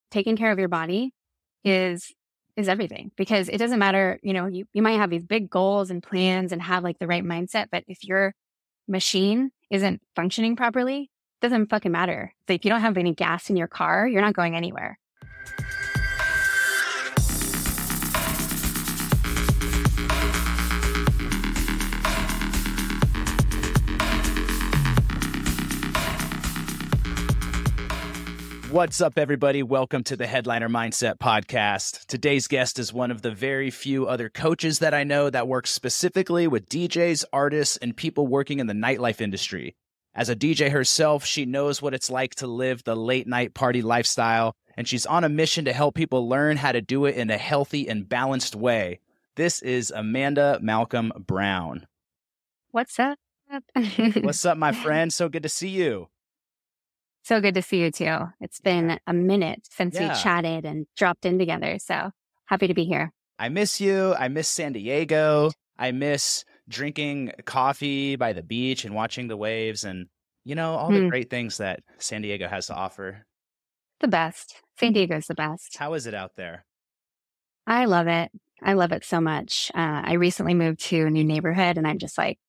taking care of your body is everything, because it doesn't matter, you might have these big goals and plans and have like the right mindset, but if your machine isn't functioning properly, it doesn't fucking matter. So if you don't have any gas in your car, you're not going anywhere. What's up, everybody? Welcome to the Headliner Mindset Podcast. Today's guest is one of the very few other coaches that I know that works specifically with DJs, artists, and people working in the nightlife industry. As a DJ herself, she knows what it's like to live the late night party lifestyle, and she's on a mission to help people learn how to do it in a healthy and balanced way. This is Amanda Malcolm Brown. What's up? What's up, my friend? So good to see you. So good to see you too. It's been a minute since we chatted and dropped in together. So happy to be here. I miss you. I miss San Diego. I miss drinking coffee by the beach and watching the waves and, all the great things that San Diego has to offer. The best. San Diego's the best. How is it out there? I love it. I love it so much. I recently moved to a new neighborhood and I'm just like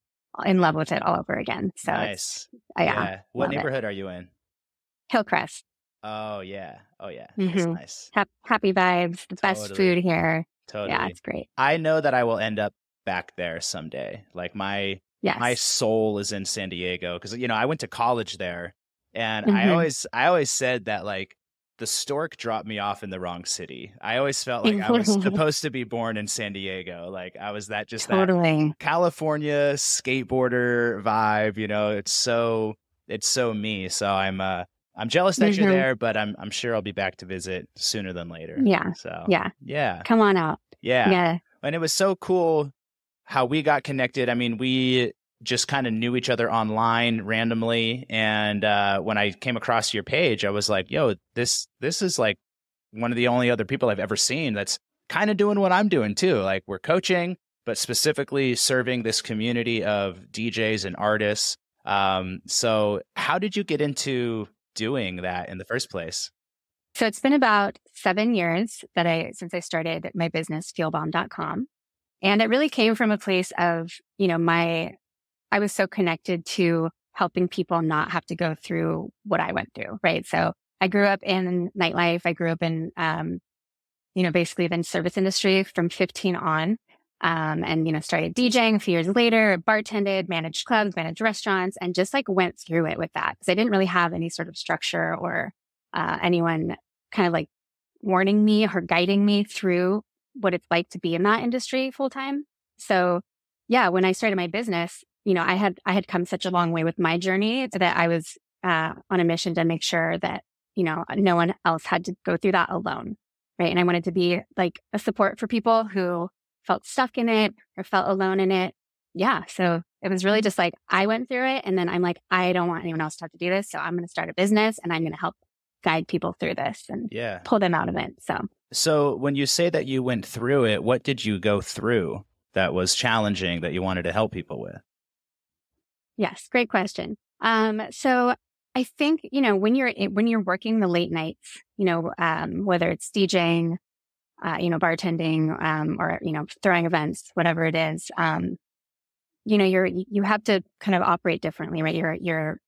in love with it all over again. So nice. What neighborhood are you in? Hillcrest. Oh, yeah. Mm-hmm. That's nice. Happy vibes. The best food here. Totally. Yeah, it's great. I know that I will end up back there someday. Like my soul is in San Diego because, I went to college there and I always said that like the stork dropped me off in the wrong city. I always felt like I was supposed to be born in San Diego. Like I was that California skateboarder vibe, it's so me. So I'm jealous that you're there, but I'm sure I'll be back to visit sooner than later. Yeah. So yeah. Come on out. Yeah. And it was so cool how we got connected. I mean, we just kind of knew each other online randomly. And when I came across your page, I was like, yo, this is like one of the only other people I've ever seen that's kind of doing what I'm doing too. Like we're coaching, but specifically serving this community of DJs and artists. So how did you get into doing that in the first place? So it's been about 7 years since I started my business, feelbomb.com. And it really came from a place of, I was so connected to helping people not have to go through what I went through, right? So I grew up in nightlife. I grew up in, basically the service industry from 15 on. And started DJing a few years later, bartended, managed clubs, managed restaurants, and just like went through it with that. Because I didn't really have any sort of structure or anyone kind of like warning me or guiding me through what it's like to be in that industry full time. So yeah, when I started my business, I had come such a long way with my journey that I was on a mission to make sure that, no one else had to go through that alone. Right. And I wanted to be like a support for people who felt stuck in it or felt alone in it. Yeah. So it was really just like, I went through it and then I'm like, I don't want anyone else to have to do this. So I'm going to start a business and I'm going to help guide people through this and pull them out of it. So when you say that you went through it, what did you go through that was challenging that you wanted to help people with? Yes. Great question. So I think, when you're working the late nights, whether it's DJing, bartending, or, throwing events, whatever it is, you have to kind of operate differently, right?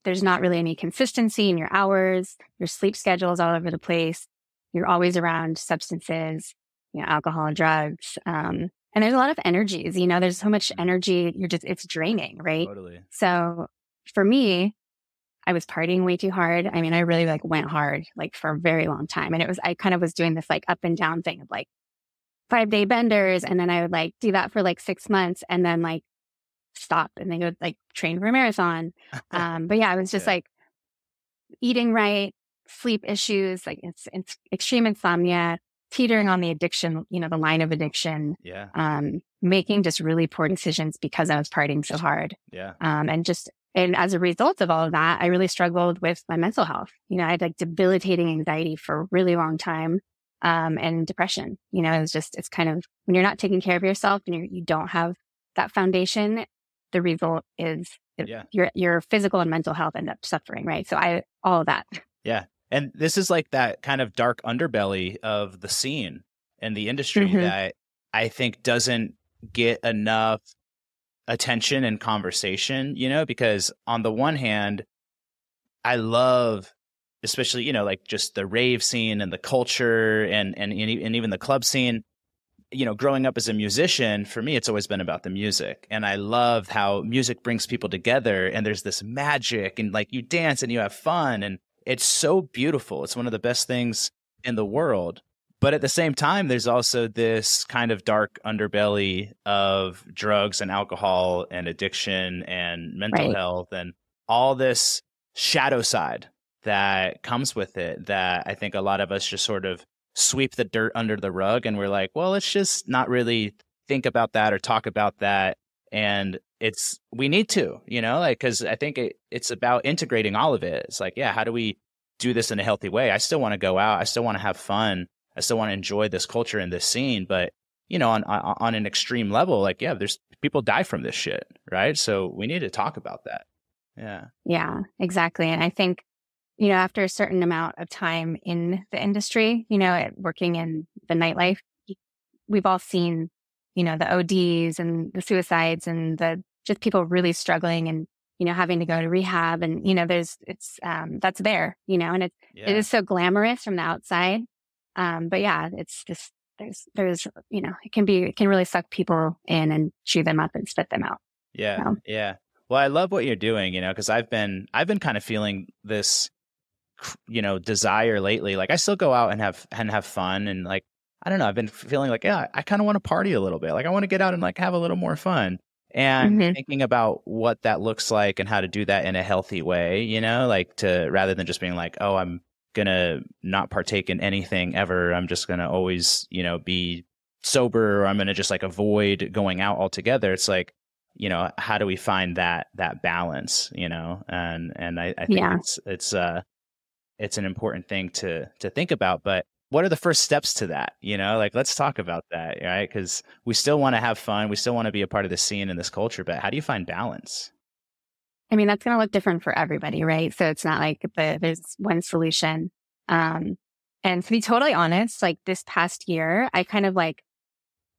There's not really any consistency in your hours, your sleep schedule is all over the place. You're always around substances, alcohol and drugs. And there's a lot of energies, there's so much energy. It's draining, right? Totally. So for me, I was partying way too hard. I mean, I really went hard for a very long time. And I kind of was doing this up and down thing of 5-day benders. And then I would do that for 6 months and then stop and then go train for a marathon. But yeah, I was just eating right, sleep issues, it's extreme insomnia, teetering on the addiction, the line of addiction. Yeah. Making just really poor decisions because I was partying so hard. Yeah. And as a result of all of that, I really struggled with my mental health. I had debilitating anxiety for a really long time, and depression. It's kind of when you're not taking care of yourself and you don't have that foundation, the result is your physical and mental health end up suffering, right? So all of that. Yeah. And this is like that kind of dark underbelly of the scene and the industry that I think doesn't get enough attention and conversation, because on the one hand, I love, especially, like just the rave scene and the culture and even the club scene. Growing up as a musician, for me, it's always been about the music. And I love how music brings people together and there's this magic and like you dance and you have fun and it's so beautiful. It's one of the best things in the world. But at the same time, there's also this kind of dark underbelly of drugs and alcohol and addiction and mental health and all this shadow side that comes with it that I think a lot of us just sort of sweep the dirt under the rug and we're like, well, let's just not really think about that or talk about that. And we need to, because I think it's about integrating all of it. It's like, yeah, how do we do this in a healthy way? I still want to go out. I still want to have fun. I still want to enjoy this culture and this scene. But, on an extreme level, like, yeah, there's people die from this shit. Right. So we need to talk about that. Yeah. Yeah, exactly. And I think, after a certain amount of time in the industry, working in the nightlife, we've all seen, the ODs and the suicides and the just people really struggling and, having to go to rehab. And, that's there, and it is so glamorous from the outside. But yeah, it's just, there's, it can really suck people in and chew them up and spit them out. Yeah. So. Yeah. Well, I love what you're doing, because I've been kind of feeling this, desire lately. Like I still go out and have fun. And like, I don't know, I've been feeling like, yeah, I kind of want to party a little bit. Like I want to get out and like have a little more fun and thinking about what that looks like and how to do that in a healthy way, like rather than just being like, oh, I'm going to not partake in anything ever. I'm just going to always, be sober or I'm going to just like avoid going out altogether. It's like, how do we find that balance, and I think it's an important thing to think about, but what are the first steps to that? Like, let's talk about that, right? Because we still want to have fun. We still want to be a part of the scene and this culture, but how do you find balance? I mean, that's going to look different for everybody, right? So it's not like there's one solution. And to be totally honest, like this past year, I kind of like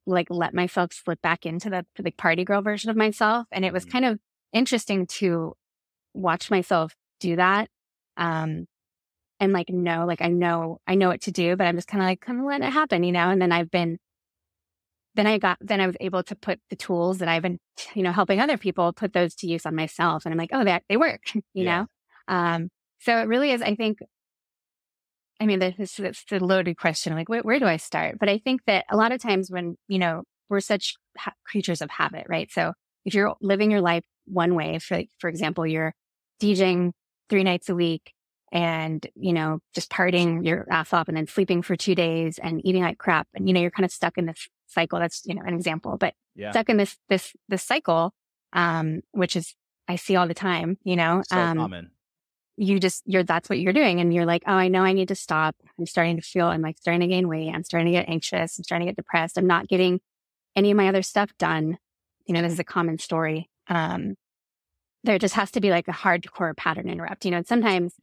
let myself slip back into the party girl version of myself. And it was kind of interesting to watch myself do that. And like, no, like I know what to do, but I'm just kind of letting it happen, and then then I was able to put the tools that I've been, helping other people put those to use on myself. And I'm like, oh, they work, know? So it really is, I think, I mean, it's a loaded question. Like, where do I start? But I think that a lot of times when, we're such creatures of habit, right? So if you're living your life one way, for example, you're DJing 3 nights a week and, just partying your ass off and then sleeping for 2 days and eating like crap. And, you're kind of stuck in this cycle. That's, an example, but stuck in this cycle, which is, I see all the time, so common. That's what you're doing. And you're like, oh, I know I need to stop. I'm starting to gain weight. I'm starting to get anxious. I'm starting to get depressed. I'm not getting any of my other stuff done. This is a common story. There just has to be like a hardcore pattern interrupt, and sometimes,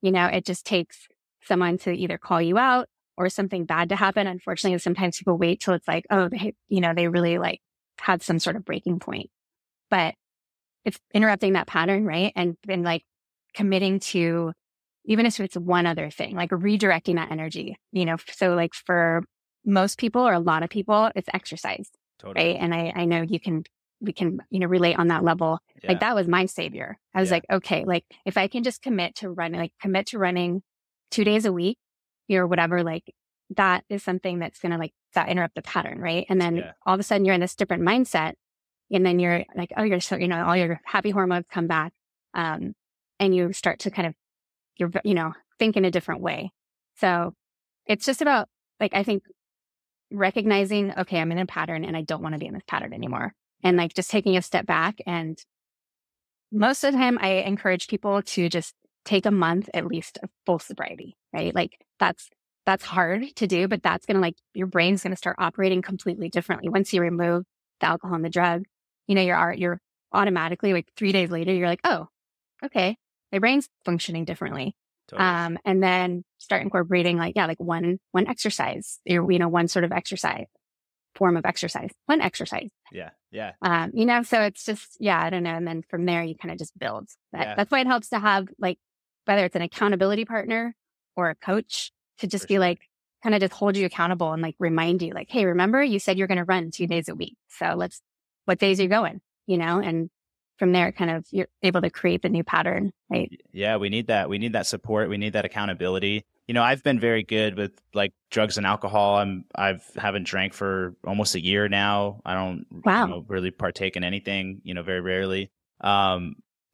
it just takes someone to either call you out or something bad to happen. Unfortunately, sometimes people wait till it's like, oh, they really like had some sort of breaking point, but it's interrupting that pattern. Right. And then like committing to, even if it's one other thing, like redirecting that energy, so like for most people or a lot of people, it's exercise. Totally. Right. And I know we can, relate on that level. Yeah. Like that was my savior. I was like, okay, like if I can just commit to running 2 days a week, or whatever, like that is something that's going to like that interrupt the pattern. Right. And then all of a sudden you're in this different mindset and then you're like, oh, you're so, all your happy hormones come back. And you start to kind of, think in a different way. So it's just about like, I think recognizing, okay, I'm in a pattern and I don't want to be in this pattern anymore. And like just taking a step back. And most of the time I encourage people to just take a month at least of full sobriety, right? Like that's hard to do, but that's going to like, your brain's going to start operating completely differently. Once you remove the alcohol and the drug, you're automatically like 3 days later, you're like, oh, okay, my brain's functioning differently. Totally. And then start incorporating like one exercise, one sort of exercise, form of exercise, one exercise. Yeah. Yeah. So it's just, I don't know. And then from there, you kind of just build that. Yeah. That's why it helps to have like, whether it's an accountability partner or a coach to just be like, kind of just hold you accountable and like remind you like, hey, remember you said you're going to run 2 days a week. So what days are you going, and from there, kind of you're able to create the new pattern, right? Yeah, we need that. We need that support. We need that accountability. I've been very good with like drugs and alcohol. Haven't drank for almost a year now. I don't really partake in anything, very rarely.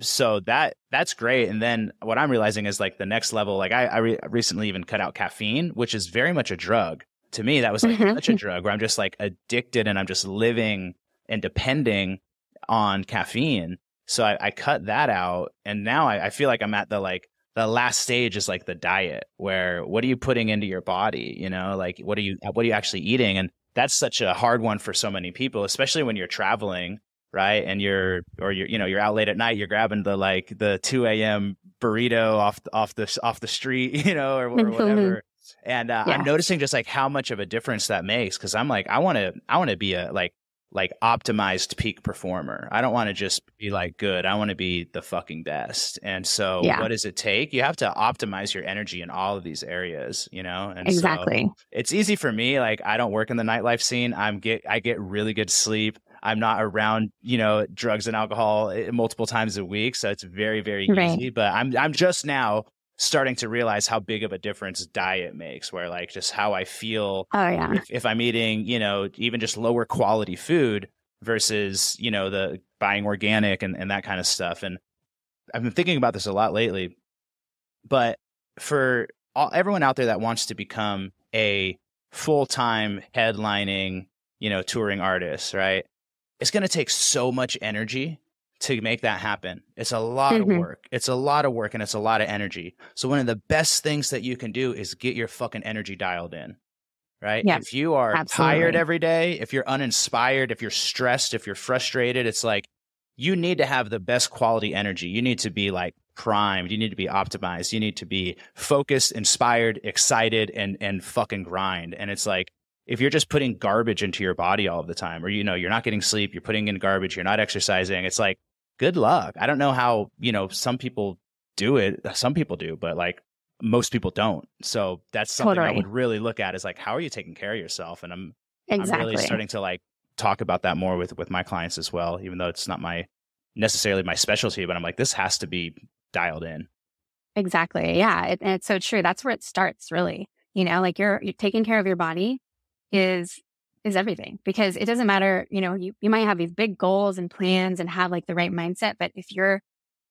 So that's great. And then what I'm realizing is like the next level, like I recently even cut out caffeine, which is very much a drug. To me, that was like such a drug where I'm just like addicted and I'm just living and depending on caffeine. So I cut that out. And now I feel like I'm at the last stage is like the diet where what are you putting into your body? Like what are you actually eating? And that's such a hard one for so many people, especially when you're traveling, right? And you're out late at night, you're grabbing the 2 a.m. burrito off the street, or whatever. And I'm noticing just like how much of a difference that makes. Cause I'm like, I want to be a like optimized peak performer. I don't want to just be like good. I want to be the fucking best. And so what does it take? You have to optimize your energy in all of these areas, And exactly. So it's easy for me. Like I don't work in the nightlife scene. I get really good sleep. I'm not around, drugs and alcohol multiple times a week. So it's very, very easy, but I'm just now starting to realize how big of a difference diet makes, where like just how I feel if I'm eating, even just lower quality food versus, the buying organic and that kind of stuff. And I've been thinking about this a lot lately, but for everyone out there that wants to become a full-time headlining, touring artist, right? It's going to take so much energy to make that happen. It's a lot of work. It's a lot of work and it's a lot of energy. So one of the best things that you can do is get your fucking energy dialed in, right? Yep, if you are tired every day, if you're uninspired, if you're stressed, if you're frustrated, it's like you need to have the best quality energy. You need to be like primed. You need to be optimized. You need to be focused, inspired, excited, and fucking grind. And it's like, if you're just putting garbage into your body all of the time, or, you're not getting sleep, you're putting in garbage, you're not exercising, it's like, good luck. I don't know how, some people do it. Some people do, but like most people don't. So that's something I would really look at is like, how are you taking care of yourself? And I'm really starting to like talk about that more with my clients as well, even though it's not necessarily my specialty, but I'm like, this has to be dialed in. Exactly. Yeah. And it's so true. That's where it starts really, like you're taking care of your body is everything, because it doesn't matter, you might have these big goals and plans and have like the right mindset, but if your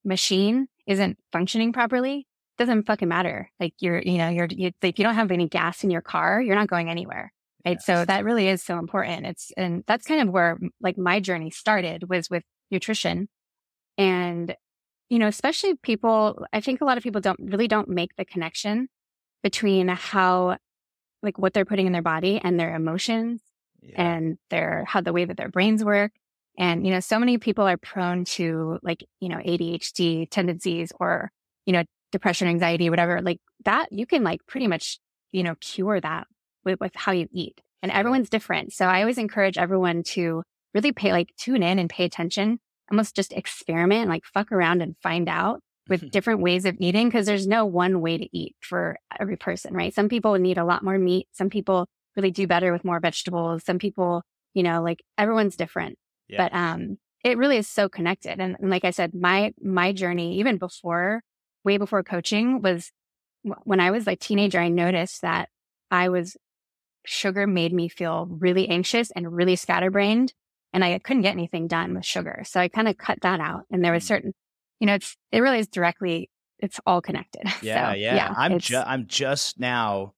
machine isn't functioning properly, it doesn't fucking matter. Like if you don't have any gas in your car, you're not going anywhere. Right. Yes. So that really is so important. And that's kind of where like my journey started, was with nutrition. And, especially people, I think a lot of people don't make the connection between how, like what they're putting in their body and their emotions and how the way that their brains work. And, so many people are prone to like, ADHD tendencies or, depression, anxiety, whatever, like that. You can like pretty much, cure that with how you eat, and everyone's different. So I always encourage everyone to really tune in and pay attention, almost just experiment and like fuck around and find out with different ways of eating, because there's no one way to eat for every person, right? Some people need a lot more meat. Some people really do better with more vegetables. Some people, like everyone's different, but it really is so connected. And like I said, my journey, even way before coaching, was when I was like teenager, I noticed that sugar made me feel really anxious and really scatterbrained, and I couldn't get anything done with sugar. So I kind of cut that out. And there was certain, it really is directly, it's all connected. Yeah. So, yeah. I'm just now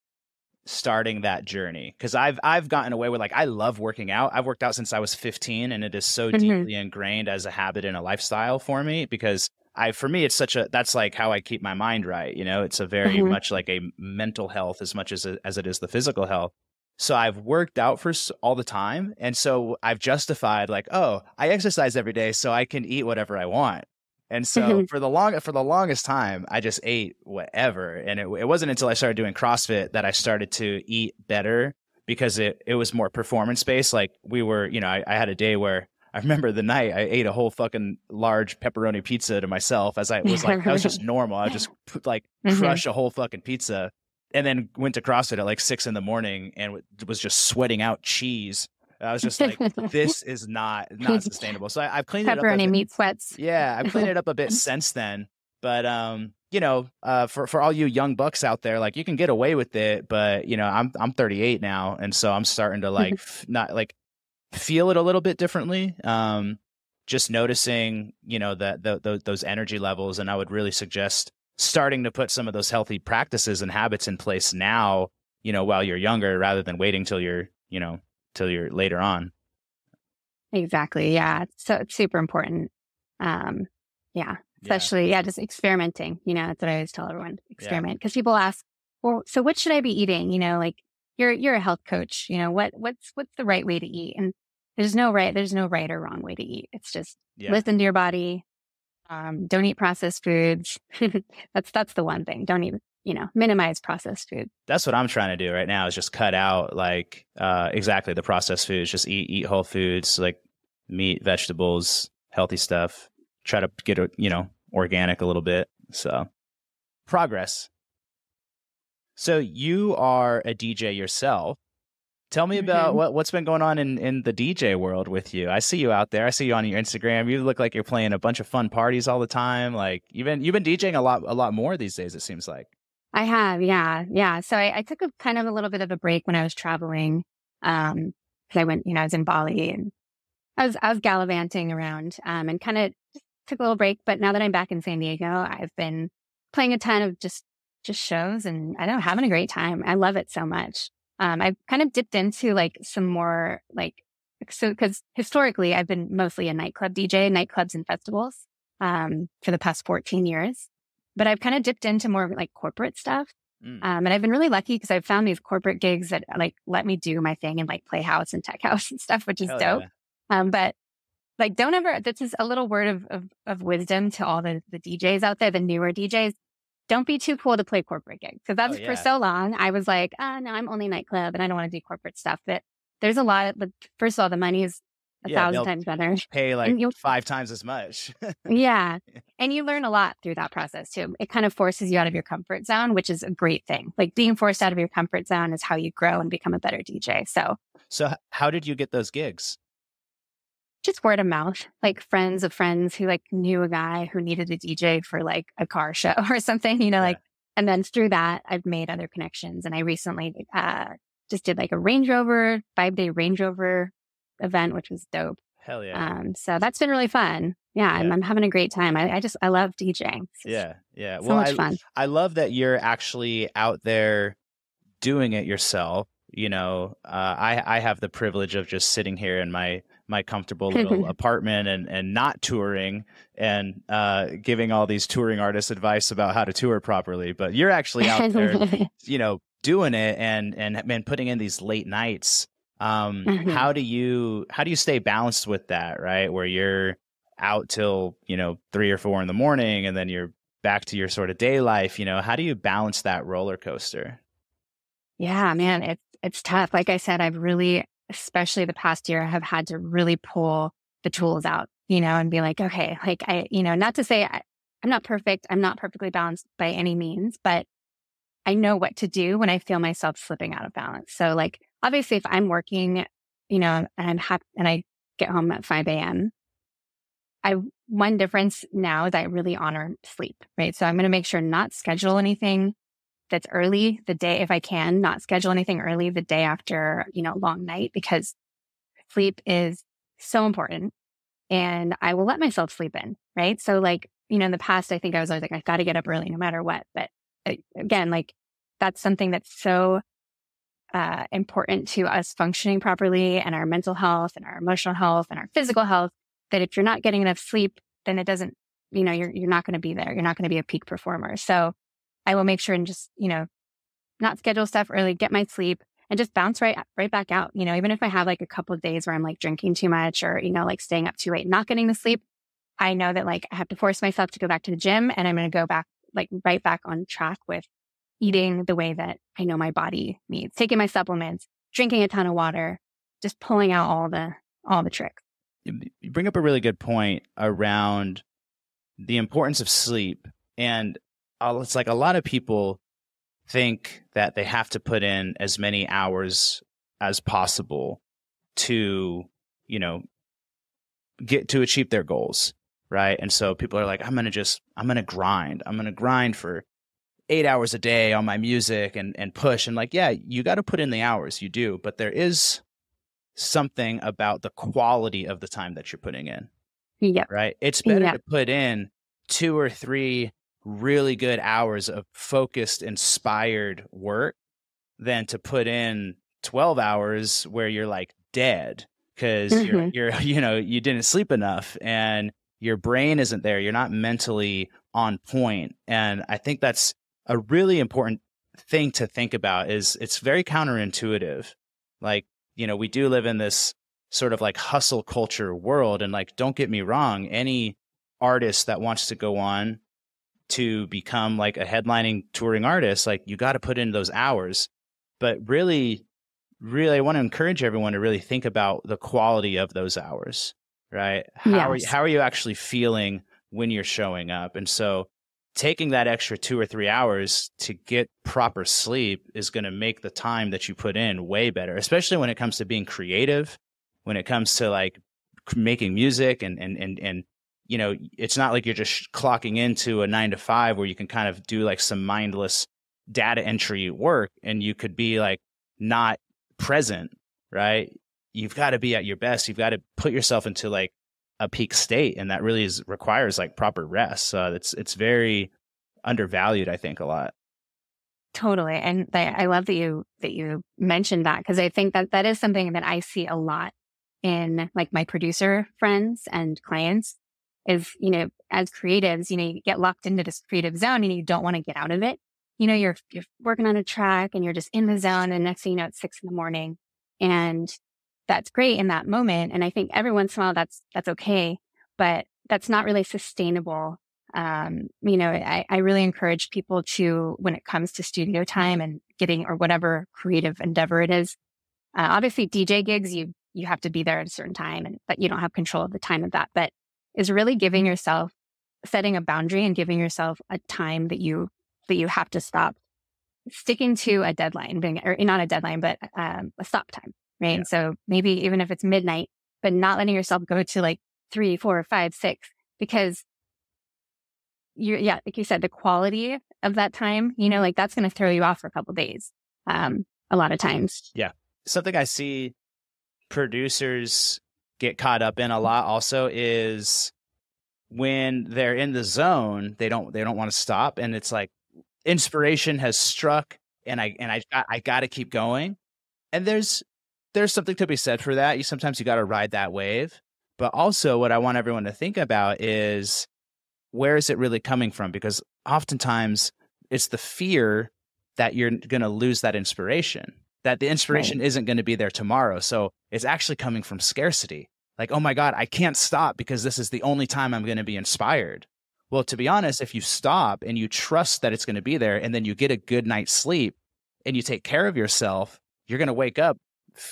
starting that journey, because I've gotten away with like, I love working out. I've worked out since I was 15, and it is so deeply ingrained as a habit and a lifestyle for me, because for me, it's that's like how I keep my mind right. It's a very much like a mental health as much as it is the physical health. So I've worked out for all the time. And so I've justified like, oh, I exercise every day so I can eat whatever I want. And so for the longest time, I just ate whatever. And it wasn't until I started doing CrossFit that I started to eat better, because it was more performance based. Like we were, I had a day where I remember the night I ate a whole fucking large pepperoni pizza to myself, as I was like, that was just normal. I just crush a whole fucking pizza, and then went to CrossFit at like 6 a.m. and was just sweating out cheese. I was just like, this is not sustainable. So I've cleaned it up. Pepperoni meat sweats. Yeah, I've cleaned it up a bit since then. But for all you young bucks out there, like, you can get away with it. But I'm 38 now, and so I'm starting to like not like feel it a little bit differently. Just noticing, that those energy levels, and I would really suggest starting to put some of those healthy practices and habits in place now, while you're younger, rather than waiting till you're later on. Exactly. Yeah. So it's super important. Especially, just experimenting, that's what I always tell everyone, experiment. Because people ask, well, so what should I be eating? Like you're a health coach, what's the right way to eat? And there's no right or wrong way to eat. It's just listen to your body. Don't eat processed foods. That's the one thing. Don't eat, minimize processed food. That's what I'm trying to do right now, is just cut out exactly the processed foods. Just eat whole foods, like meat, vegetables, healthy stuff. Try to get organic a little bit. So progress. So you are a DJ yourself. Tell me about what's been going on in the DJ world with you. I see you out there. I see you on your Instagram. You look like you're playing a bunch of fun parties all the time. Like you've been DJing a lot more these days, it seems like. I have, yeah. So I took a kind of a little bit of a break when I was traveling. Because I went, I was in Bali, and I was gallivanting around, and kind of took a little break. But now that I'm back in San Diego, I've been playing a ton of just shows, and I know, having a great time. I love it so much. I've kind of dipped into like some more because historically I've been mostly a nightclub DJ, nightclubs and festivals, for the past 14 years. But I've kind of dipped into more like corporate stuff. And I've been really lucky because I've found these corporate gigs that like let me do my thing and like Playhouse and Tech House and stuff, which is dope. Yeah. But like, don't ever, this is a little word of wisdom to all the DJs out there, the newer DJs. Don't be too cool to play corporate gigs. Because that's for so long, I was like, no, I'm only nightclub and I don't want to do corporate stuff. But there's a lot of, first of all, the money is 1,000 times better. Pay like 5 times as much. Yeah. And you learn a lot through that process too. It kind of forces you out of your comfort zone, which is a great thing. Like being forced out of your comfort zone is how you grow and become a better DJ. So how did you get those gigs? Just word of mouth, like friends of friends who like knew a guy who needed a DJ for like a car show or something, like, and then through that, I've made other connections. And I recently just did like a 5-day Range Rover event, which was dope. Hell yeah. So that's been really fun. Yeah. I'm having a great time. I love DJing. Yeah. So much fun. I love that you're actually out there doing it yourself. I have the privilege of just sitting here in my comfortable little apartment and not touring and giving all these touring artists advice about how to tour properly. But you're actually out there, doing it and putting in these late nights. How do you stay balanced with that, right? Where you're out till, 3 or 4 in the morning and then you're back to your sort of day life, how do you balance that roller coaster? Yeah, man, it's tough. Like I said, I've really, especially the past year, have had to really pull the tools out, and be like, okay, like not to say I'm not perfect. I'm not perfectly balanced by any means, but I know what to do when I feel myself slipping out of balance. So like, obviously if I'm working, and I'm happy and I get home at 5 a.m., one difference now is I really honor sleep, right? So I'm going to make sure not schedule anything that's early the day, if I can, not schedule anything early the day after, long night, because sleep is so important and I will let myself sleep in, right? So like, in the past, I think I was always like, I got to get up early no matter what. But again, like that's something that's so important to us functioning properly and our mental health and our emotional health and our physical health, that if you're not getting enough sleep, then it doesn't, you're not going to be there. You're not going to be a peak performer. So I will make sure and just, not schedule stuff early, get my sleep and just bounce right back out. Even if I have like a couple of days where I'm like drinking too much or, like staying up too late, not getting the sleep, I know that like I have to force myself to go back to the gym, and I'm going to go back, like right back on track with eating the way that I know my body needs, taking my supplements, drinking a ton of water, just pulling out all the tricks. You bring up a really good point around the importance of sleep. And it's like a lot of people think that they have to put in as many hours as possible to, get to achieve their goals. Right. And so people are like, I'm going to grind. I'm going to grind for 8 hours a day on my music and push. And like, yeah, you got to put in the hours, you do. But there is something about the quality of the time that you're putting in. Yep. Right. It's better to put in 2 or 3 really good hours of focused, inspired work than to put in 12 hours where you're like dead because you're you didn't sleep enough and your brain isn't there. You're not mentally on point. And I think that's a really important thing to think about. Is it's very counterintuitive. Like, we do live in this sort of like hustle culture world. And like, don't get me wrong, any artist that wants to go on to become like a headlining touring artist, like you got to put in those hours. But really, I want to encourage everyone to really think about the quality of those hours, right? How are you actually feeling when you're showing up? And so taking that extra 2 or 3 hours to get proper sleep is going to make the time that you put in way better, especially when it comes to being creative, when it comes to like making music and it's not like you're just clocking into a 9 to 5 where you can kind of do like some mindless data entry work and you could be like not present, right? You've got to be at your best. You've got to put yourself into like a peak state. And that really requires like proper rest. So it's very undervalued, I think, a lot. Totally. And I love that you mentioned that, because I think that is something that I see a lot in like my producer friends and clients is, as creatives, you get locked into this creative zone and you don't want to get out of it. You're working on a track and you're just in the zone, and next thing you know, it's 6 a.m. and that's great in that moment. And I think every once in a while that's okay, but that's not really sustainable. I really encourage people to, when it comes to studio time and getting, or whatever creative endeavor it is, obviously DJ gigs, you have to be there at a certain time, but you don't have control of the time of that. But is really setting a boundary and giving yourself a time that you have to stop, sticking to a deadline, or not a deadline, but a stop time, right? Yeah. So maybe even if it's midnight, but not letting yourself go to like 3, 4, 5, 6, because like you said, the quality of that time, like that's going to throw you off for a couple of days. A lot of times. Yeah. Something I see producers get caught up in a lot also is when they're in the zone, they don't want to stop. And it's like inspiration has struck and I got to keep going. And there's something to be said for that. Sometimes you got to ride that wave. But also what I want everyone to think about is, where is it really coming from? Because oftentimes it's the fear that you're going to lose that inspiration, that the inspiration isn't going to be there tomorrow. So it's actually coming from scarcity. Like, oh my God, I can't stop because this is the only time I'm going to be inspired. Well, to be honest, if you stop and you trust that it's going to be there, and then you get a good night's sleep and you take care of yourself, you're going to wake up,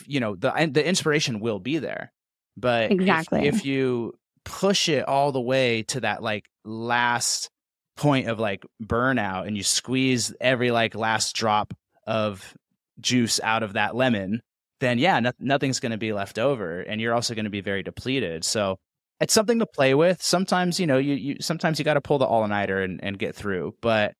the inspiration will be there. But exactly. if you push it all the way to that like last point of like burnout and you squeeze every like last drop of juice out of that lemon, then nothing's going to be left over, and you're also going to be very depleted. So it's something to play with. Sometimes, sometimes you got to pull the all-nighter and get through. But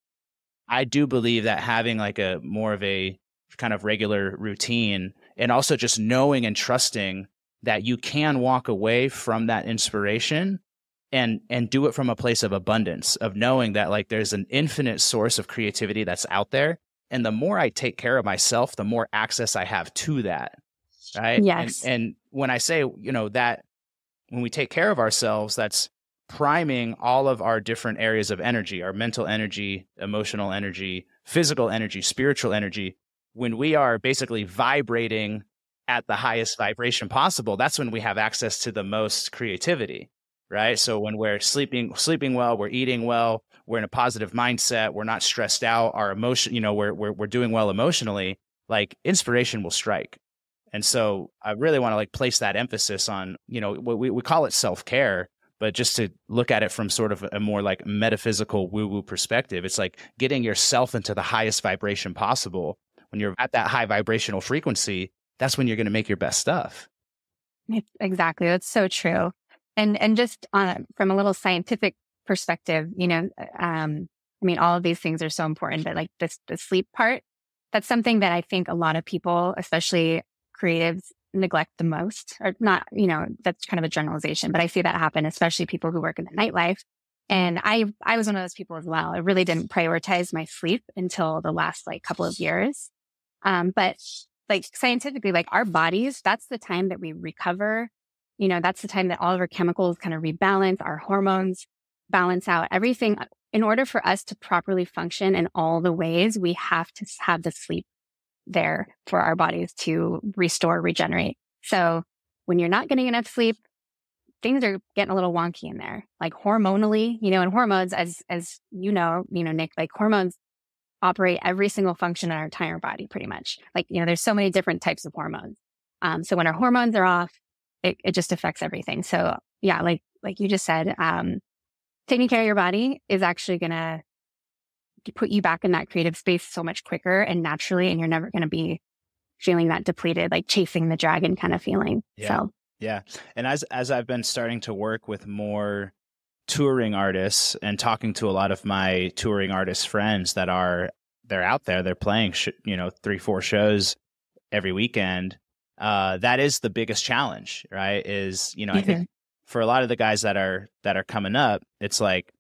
I do believe that having like a more of a kind of regular routine, and also just knowing and trusting that you can walk away from that inspiration and do it from a place of abundance, of knowing that like there's an infinite source of creativity that's out there. And the more I take care of myself, the more access I have to that. Right. Yes. And when I say, that when we take care of ourselves, that's priming all of our different areas of energy, our mental energy, emotional energy, physical energy, spiritual energy. When we are basically vibrating at the highest vibration possible, that's when we have access to the most creativity. right? So when we're sleeping well, we're eating well, we're in a positive mindset, we're not stressed out, our emotion, we're doing well emotionally, like inspiration will strike. And so I really want to like place that emphasis on, we call it self-care, but just to look at it from sort of a more like metaphysical woo-woo perspective, it's like getting yourself into the highest vibration possible. When you're at that high vibrational frequency, that's when you're going to make your best stuff. Exactly. That's so true. And just from a little scientific perspective, all of these things are so important, but like the sleep part, that's something that I think a lot of people, especially creatives, neglect the most, or not, that's kind of a generalization, but I see that happen, especially people who work in the nightlife. And I was one of those people as well. I really didn't prioritize my sleep until the last like couple of years. But like scientifically, like our bodies, that's the time that we recover. That's the time that all of our chemicals kind of rebalance, our hormones balance out, everything. In order for us to properly function in all the ways, we have to have the sleep there for our bodies to restore, regenerate. So when you're not getting enough sleep, things are getting a little wonky in there, like hormonally, and hormones, as Nick, like hormones operate every single function in our entire body, pretty much. Like, there's so many different types of hormones. So when our hormones are off, it just affects everything. So yeah, like you just said, taking care of your body is actually going to put you back in that creative space so much quicker and naturally, and you're never going to be feeling that depleted, like chasing the dragon kind of feeling. Yeah. So yeah. And as I've been starting to work with more touring artists and talking to a lot of my touring artist friends they're out there, they're playing 3-4 shows every weekend. That is the biggest challenge, right? Is, I think for a lot of the guys that are coming up, it's like,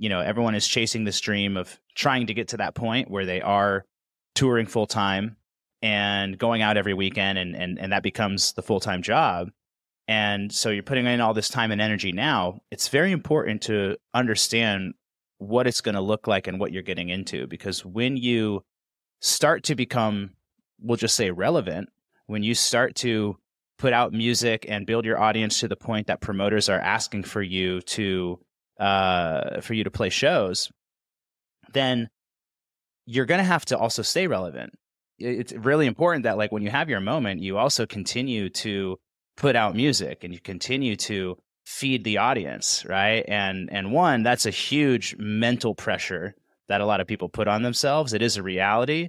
everyone is chasing this dream of trying to get to that point where they are touring full time and going out every weekend, and that becomes the full-time job. And so you're putting in all this time and energy now. It's very important to understand what it's going to look like and what you're getting into, because when you start to become, we'll just say, relevant, when you start to put out music and build your audience to the point that promoters are asking for you to play shows, then you're going to have to also stay relevant. It's really important that like when you have your moment, you also continue to put out music and you continue to feed the audience, right? And one, that's a huge mental pressure that a lot of people put on themselves. It is a reality,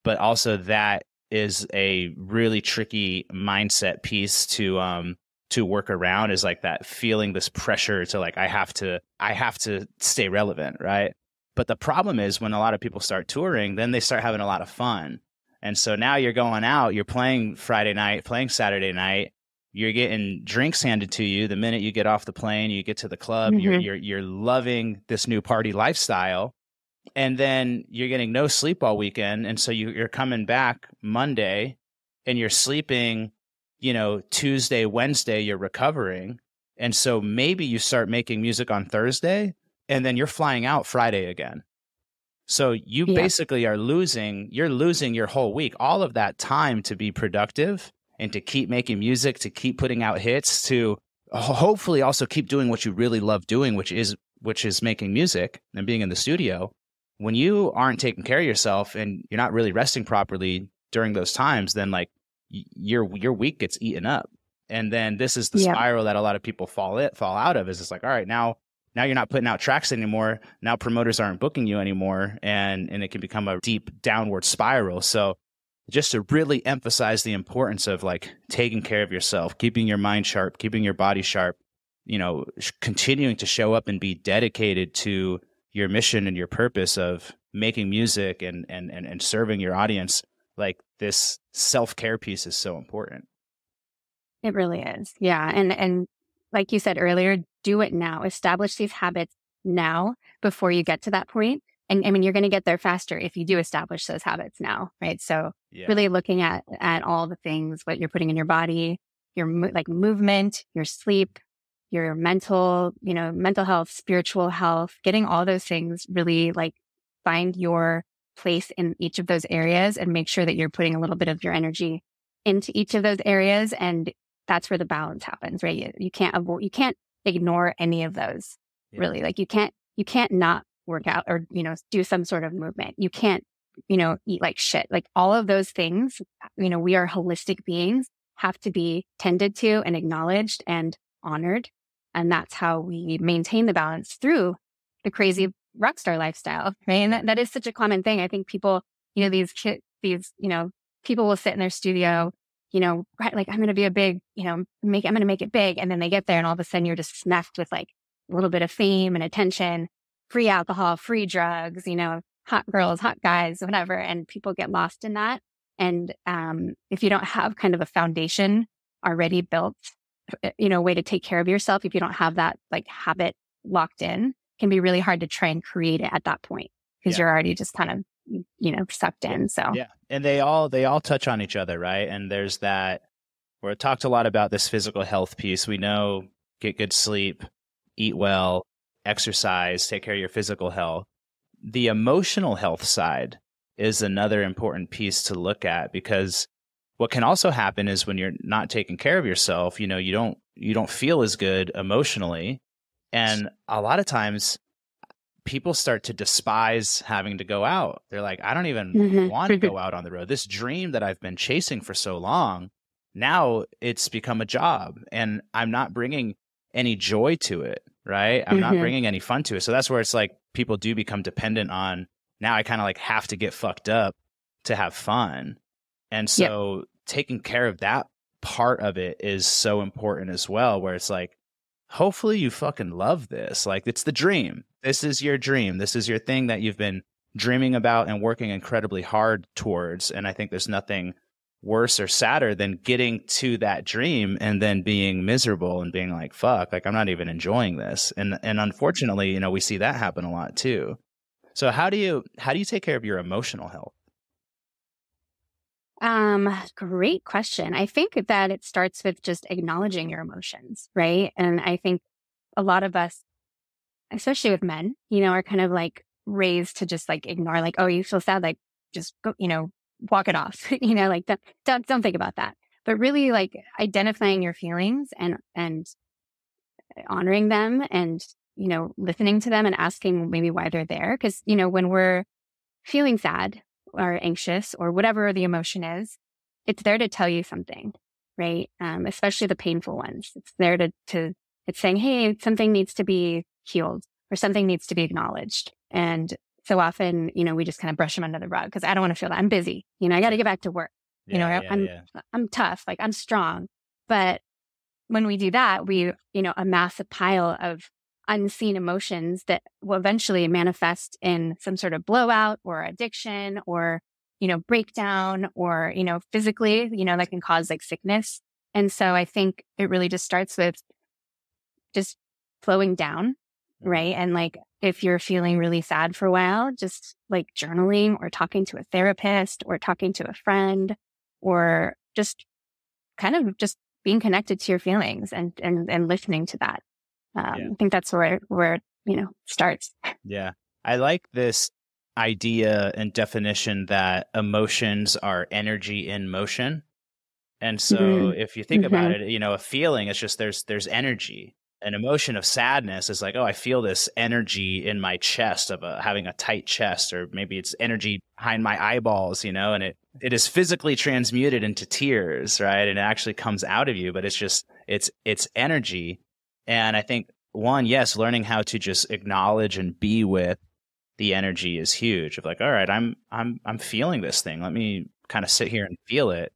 but also that is a really tricky mindset piece to work around, is like that feeling, this pressure to like, I have to stay relevant, right? But the problem is when a lot of people start touring, then they start having a lot of fun. And so now you're going out, you're playing Friday night, playing Saturday night, you're getting drinks handed to you the minute you get off the plane, you get to the club, you're loving this new party lifestyle. And then you're getting no sleep all weekend. And so you're coming back Monday and you're sleeping, Tuesday, Wednesday, you're recovering. And so maybe you start making music on Thursday and then you're flying out Friday again. So you basically you're losing your whole week, all of that time to be productive and to keep making music, to keep putting out hits, to hopefully also keep doing what you really love doing, which is making music and being in the studio. When you aren't taking care of yourself and you're not really resting properly during those times, then like your week gets eaten up. And then this is the spiral that a lot of people fall out of, is it's like, all right, now you're not putting out tracks anymore. Now promoters aren't booking you anymore. And it can become a deep downward spiral. So just to really emphasize the importance of like taking care of yourself, keeping your mind sharp, keeping your body sharp, continuing to show up and be dedicated to your mission and your purpose of making music and serving your audience. Like this self-care piece is so important. It really is. Yeah. And like you said earlier, do it now. Establish these habits now before you get to that point. And I mean, you're going to get there faster if you do establish those habits now, right? So really looking at all the things, what you're putting in your body, your like movement, your sleep, your mental health, spiritual health, getting all those things, really like find your place in each of those areas and make sure that you're putting a little bit of your energy into each of those areas. And that's where the balance happens, right? You can't ignore any of those. Really. Like you can't not work out or, do some sort of movement. You can't, eat like shit. Like all of those things, we are holistic beings, have to be tended to and acknowledged and honored. And that's how we maintain the balance through the crazy rock star lifestyle, right? And that is such a common thing. I think people, people will sit in their studio, like I'm going to be a big, I'm going to make it big. And then they get there and all of a sudden you're just smacked with like a little bit of fame and attention, free alcohol, free drugs, hot girls, hot guys, whatever. And people get lost in that. And if you don't have kind of a foundation already built, way to take care of yourself, if you don't have that like habit locked in, it can be really hard to try and create it at that point because you're already just kind of, sucked in. So, and they all touch on each other, right? And there's that, we're talked a lot about this physical health piece. We know, get good sleep, eat well, exercise, take care of your physical health. The emotional health side is another important piece to look at, because what can also happen is when you're not taking care of yourself, you don't feel as good emotionally. And a lot of times people start to despise having to go out. They're like, I don't even want to go out on the road. This dream that I've been chasing for so long, now it's become a job and I'm not bringing any joy to it, right? I'm not bringing any fun to it. So that's where it's like people do become dependent on, now I kind of like have to get fucked up to have fun. And so taking care of that part of it is so important as well, where it's like, hopefully you fucking love this. Like, it's the dream. This is your dream. This is your thing that you've been dreaming about and working incredibly hard towards. And I think there's nothing worse or sadder than getting to that dream and then being miserable and being like, fuck, like I'm not even enjoying this. And unfortunately, we see that happen a lot too. So how do you take care of your emotional health? Great question. I think that it starts with just acknowledging your emotions, right? And I think a lot of us, especially with men, are kind of like raised to just like ignore, like, oh, you feel sad, like just go, walk it off, like don't think about that. But really like identifying your feelings and honoring them and, listening to them and asking maybe why they're there. Because, when we're feeling sad or anxious or whatever the emotion is, it's there to tell you something, right? Especially the painful ones. It's there to it's saying, hey, something needs to be healed or something needs to be acknowledged. And so often, we just kind of brush them under the rug because I don't want to feel that. I'm busy. I got to get back to work. I'm tough, like I'm strong. But when we do that, we, amass a pile of unseen emotions that will eventually manifest in some sort of blowout or addiction or, breakdown or, physically, that can cause like sickness. And so I think it really just starts with just slowing down, right? And like, if you're feeling really sad for a while, just like journaling or talking to a therapist or talking to a friend or just kind of just being connected to your feelings and listening to that. I think that's where it starts. Yeah. I like this idea and definition that emotions are energy in motion. And so if you think about it, a feeling, it's just there's energy. An emotion of sadness is like, oh, I feel this energy in my chest of having a tight chest, or maybe it's energy behind my eyeballs, and it is physically transmuted into tears, right? And it actually comes out of you, but it's just, it's energy. And I think yes, learning how to just acknowledge and be with the energy is huge. Of like, all right, I'm feeling this thing. Let me kind of sit here and feel it.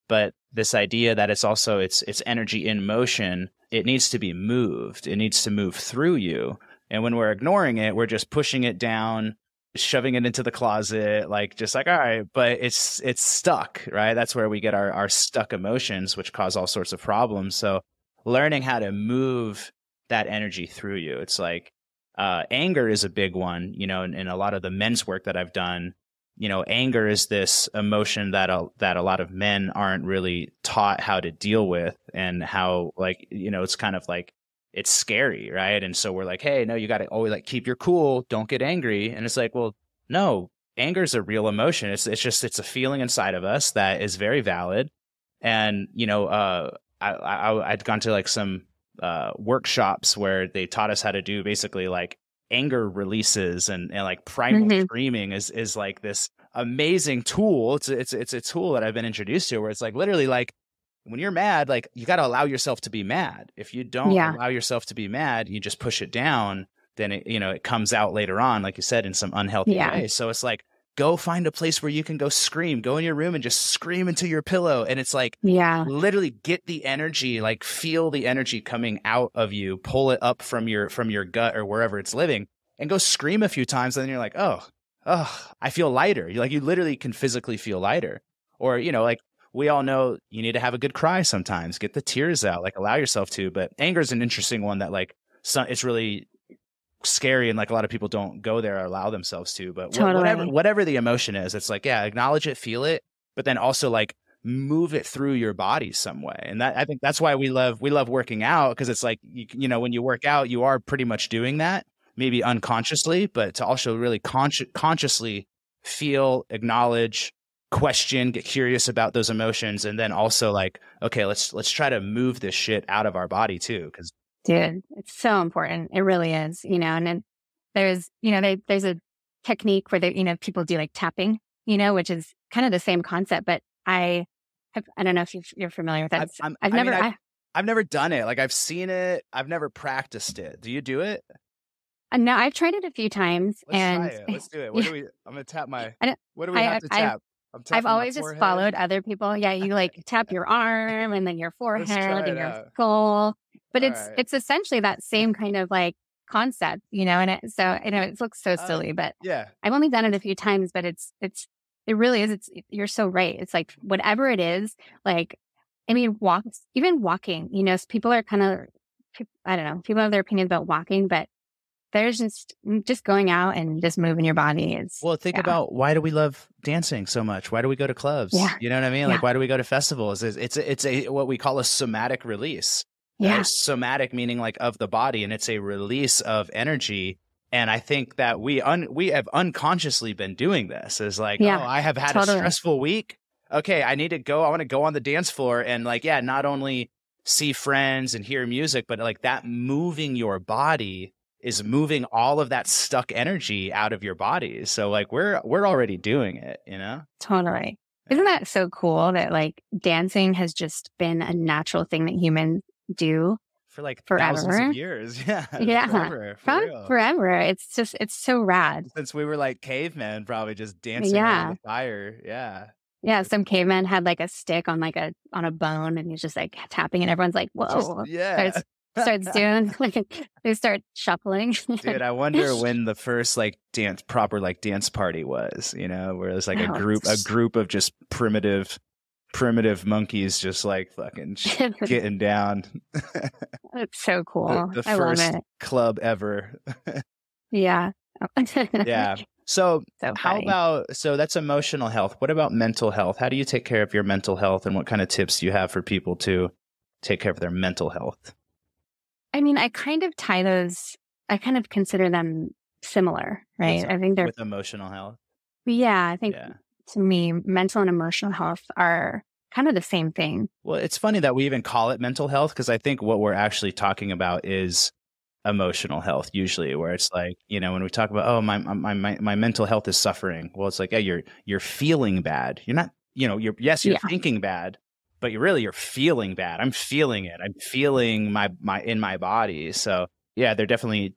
But this idea that it's also it's energy in motion, it needs to be moved. It needs to move through you. And when we're ignoring it, we're just pushing it down, shoving it into the closet, like just like, all right, but it's stuck, right? That's where we get our stuck emotions, which cause all sorts of problems. So learning how to move that energy through you. It's like anger is a big one, in a lot of the men's work that I've done. Anger is this emotion that a lot of men aren't really taught how to deal with, and how it's kind of like, it's scary, right? And so we're like, hey, no, you got to always like keep your cool, don't get angry. And it's like, well, no, anger is a real emotion. It's a feeling inside of us that is very valid. And I'd gone to like some workshops where they taught us how to do basically like anger releases and like primal screaming is like this amazing tool. It's a tool that I've been introduced to where it's like literally like when you're mad, like you got to allow yourself to be mad. If you don't allow yourself to be mad, you just push it down, then it, you know, it comes out later on, like you said, in some unhealthy way. So it's like, go find a place where you can go scream, go in your room and just scream into your pillow. And it's like, literally get the energy, like feel the energy coming out of you, pull it up from your gut or wherever it's living and go scream a few times. And then you're like, oh, I feel lighter. You're like, you literally can physically feel lighter. Or, you know, like we all know you need to have a good cry sometimes, get the tears out, like allow yourself to, but anger is an interesting one that like, it's really scary and like a lot of people don't go there or allow themselves to, but whatever the emotion is, it's like, yeah, acknowledge it, feel it, but then also like move it through your body some way. And that, I think that's why we love working out, because it's like, you know, when you work out, you are pretty much doing that, maybe unconsciously, but to also really consciously feel, acknowledge, question, get curious about those emotions, and then also like, okay, let's try to move this shit out of our body too, because dude, it's so important. It really is, you know, and then there's, you know, there's a technique where they, you know, people do like tapping, you know, which is kind of the same concept, but I don't know if you're familiar with that. I've never done it. Like I've seen it. I've never practiced it. Do you do it? No, I've tried it a few times. Try it. Let's do it. I'm going to tap my, what do we have to tap? I've always just followed other people. Yeah. You like tap your arm and then your forehead and your skull. But it's essentially that same kind of like concept, you know, and it looks so silly, but I've only done it a few times, but it really is. You're so right. It's like whatever it is, like, I mean, even walking, you know, people are kind of, I don't know, people have their opinions about walking, but there's just going out and just moving your body is. Well, think about, why do we love dancing so much? Why do we go to clubs? You know what I mean? Like, why do we go to festivals? It's a what we call a somatic release. Somatic meaning like of the body, and it's a release of energy. And I think that we have unconsciously been doing this. Is like, oh, I have had a stressful week. Okay, I need to go. I want to go on the dance floor and like, not only see friends and hear music, but like that moving your body is moving all of that stuck energy out of your body. So like we're already doing it, you know? Totally. Isn't that so cool that like dancing has just been a natural thing that humans do for like forever. Thousands of years. Forever. It's so rad. Since we were like cavemen, probably just dancing around the fire. Some caveman had like a stick on a bone, and he's just like tapping, and everyone's like, whoa. Starts doing they start shuffling. Dude, I wonder when the first proper dance party was, you know, where there's like a group of just primitive monkeys just like fucking getting down. It's so cool. The first club ever. Yeah. So that's emotional health. What about mental health? How do you take care of your mental health, and what kind of tips do you have for people to take care of their mental health? I mean, I kind of consider them similar, right? I think they're with emotional health. Yeah, I think to me, mental and emotional health are kind of the same thing. Well, it's funny that we even call it mental health, because I think what we're actually talking about is emotional health usually, where it's like, you know, when we talk about, oh, my mental health is suffering. Well, it's like, yeah, you're feeling bad. You're not, you know, you're thinking bad, but you're feeling bad. I'm feeling it. I'm feeling my in my body. So yeah, they're definitely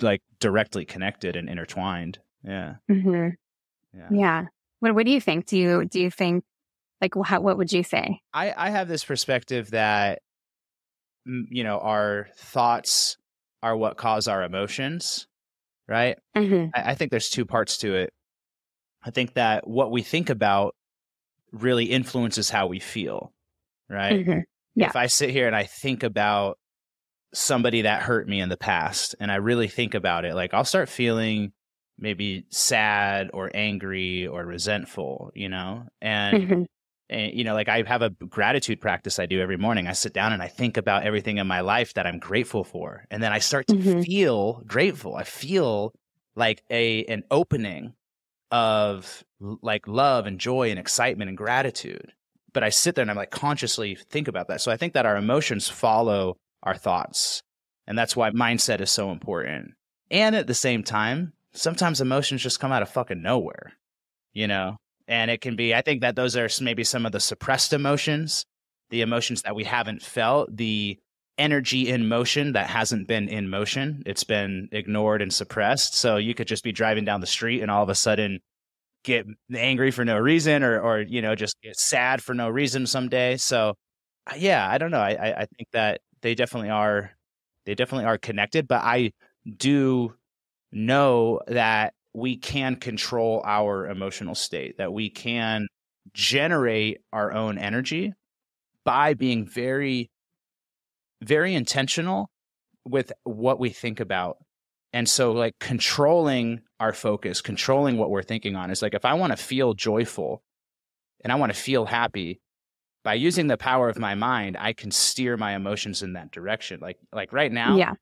like directly connected and intertwined. Yeah. Mm-hmm. Yeah. What do you think? Do you think like what would you say? I have this perspective that, you know, our thoughts are what cause our emotions, right? Mm-hmm. I think there's two parts to it. I think that what we think about really influences how we feel, right? Mm-hmm. Yeah. If I sit here and I think about somebody that hurt me in the past, and I really think about it, like I'll start feeling maybe sad or angry or resentful, you know? And, you know, like I have a gratitude practice I do every morning. I sit down and I think about everything in my life that I'm grateful for. And then I start to feel grateful. I feel like an opening of like love and joy and excitement and gratitude. But I sit there and I'm like consciously think about that. So I think that our emotions follow our thoughts. And that's why mindset is so important. And at the same time, sometimes emotions just come out of fucking nowhere, you know? And it can be, I think that those are maybe some of the suppressed emotions, the emotions that we haven't felt, the energy in motion that hasn't been in motion. It's been ignored and suppressed. So you could just be driving down the street and all of a sudden get angry for no reason, or you know, just get sad for no reason someday. So yeah, I don't know. I think that they definitely are connected, but I do know that we can control our emotional state, that we can generate our own energy by being very, very intentional with what we think about. And so like controlling our focus, controlling what we're thinking on is like, if I want to feel joyful and I want to feel happy, by using the power of my mind, I can steer my emotions in that direction. Like right now,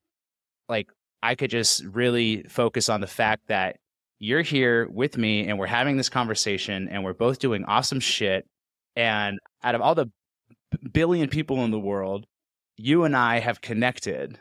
like I could just really focus on the fact that you're here with me and we're having this conversation and we're both doing awesome shit. And out of all the billion people in the world, you and I have connected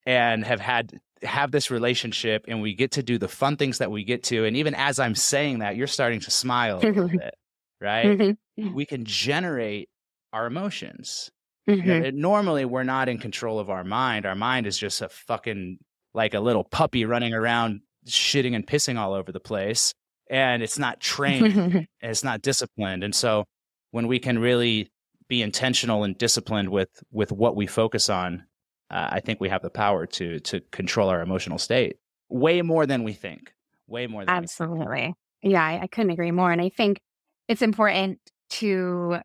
and have this relationship, and we get to do the fun things that we get to. And even as I'm saying that, you're starting to smile a little bit, right? We can generate our emotions. Normally, we're not in control of our mind. Our mind is just a fucking, like a little puppy running around shitting and pissing all over the place. And it's not trained, and it's not disciplined. And so when we can really be intentional and disciplined with what we focus on, I think we have the power to control our emotional state way more than we think. Way more than absolutely. Yeah, I couldn't agree more. And I think it's important to,